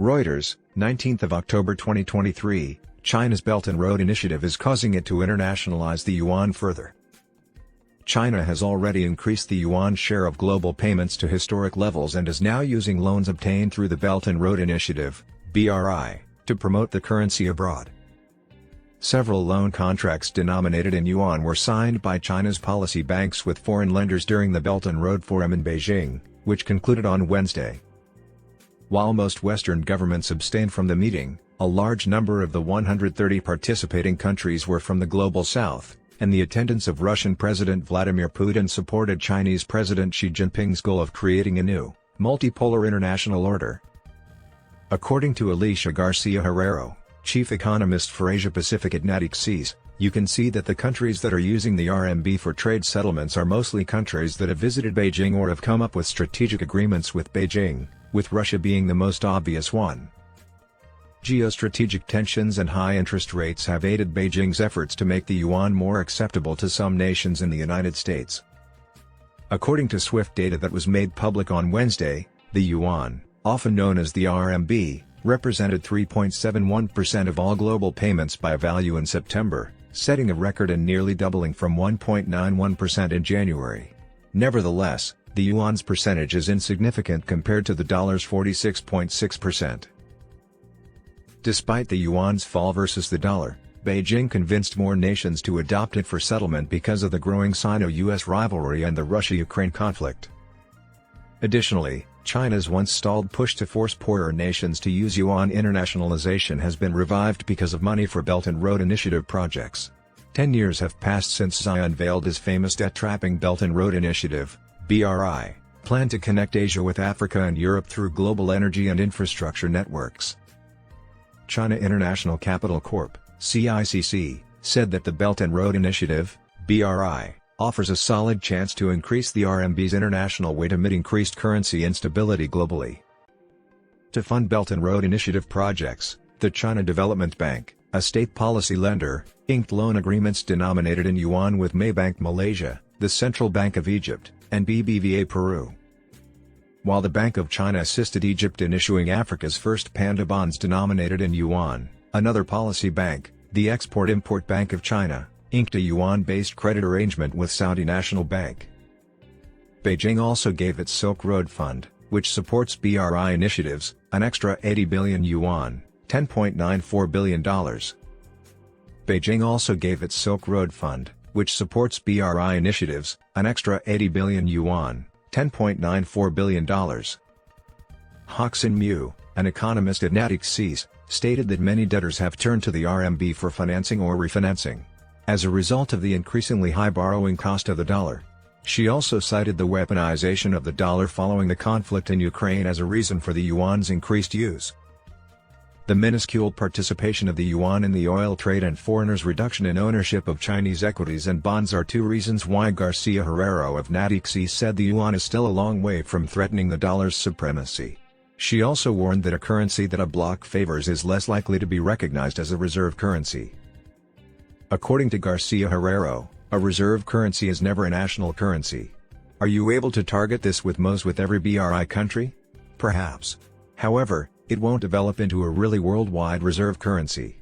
Reuters, 19th of October 2023, China's Belt and Road Initiative is causing it to internationalize the yuan further. China has already increased the yuan share of global payments to historic levels and is now using loans obtained through the Belt and Road Initiative, BRI, to promote the currency abroad. Several loan contracts denominated in yuan were signed by China's policy banks with foreign lenders during the Belt and Road Forum in Beijing, which concluded on Wednesday. While most Western governments abstained from the meeting, a large number of the 130 participating countries were from the Global South, and the attendance of Russian President Vladimir Putin supported Chinese President Xi Jinping's goal of creating a new, multipolar international order. According to Alicia Garcia Herrero, chief economist for Asia-Pacific at Natixis, you can see that the countries that are using the RMB for trade settlements are mostly countries that have visited Beijing or have come up with strategic agreements with Beijing, with Russia being the most obvious one. Geostrategic tensions and high interest rates have aided Beijing's efforts to make the yuan more acceptable to some nations in the United States. According to SWIFT data that was made public on Wednesday, the yuan, often known as the RMB, represented 3.71% of all global payments by value in September, setting a record and nearly doubling from 1.91% in January. Nevertheless, the yuan's percentage is insignificant compared to the dollar's 46.6%. Despite the yuan's fall versus the dollar, Beijing convinced more nations to adopt it for settlement because of the growing Sino-US rivalry and the Russia-Ukraine conflict. Additionally, China's once stalled push to force poorer nations to use yuan internationalization has been revived because of money for Belt and Road Initiative projects. 10 years have passed since Xi unveiled his famous debt-trapping Belt and Road Initiative, BRI, plan to connect Asia with Africa and Europe through global energy and infrastructure networks. China International Capital Corp., CICC, said that the Belt and Road Initiative, BRI, offers a solid chance to increase the RMB's international weight amid increased currency instability globally. To fund Belt and Road Initiative projects, the China Development Bank, a state policy lender, inked loan agreements denominated in yuan with Maybank Malaysia, the Central Bank of Egypt, and BBVA Peru. While the Bank of China assisted Egypt in issuing Africa's first panda bonds denominated in yuan, another policy bank, the Export-Import Bank of China, inked a yuan-based credit arrangement with Saudi National Bank. Beijing also gave its Silk Road Fund, which supports BRI initiatives, an extra 80 billion yuan, $10.94 billion. Beijing also gave its Silk Road Fund, which supports BRI initiatives, an extra 80 billion yuan, $10.94 billion. Hoxin Mu, an economist at Natixis, stated that many debtors have turned to the RMB for financing or refinancing, as a result of the increasingly high borrowing cost of the dollar. She also cited the weaponization of the dollar following the conflict in Ukraine as a reason for the yuan's increased use. The minuscule participation of the yuan in the oil trade and foreigners' reduction in ownership of Chinese equities and bonds are two reasons why Garcia Herrero of Natixis said the yuan is still a long way from threatening the dollar's supremacy. She also warned that a currency that a bloc favors is less likely to be recognized as a reserve currency. According to Garcia Herrero, a reserve currency is never a national currency. Are you able to target this with every BRI country? Perhaps. However, it won't develop into a really worldwide reserve currency.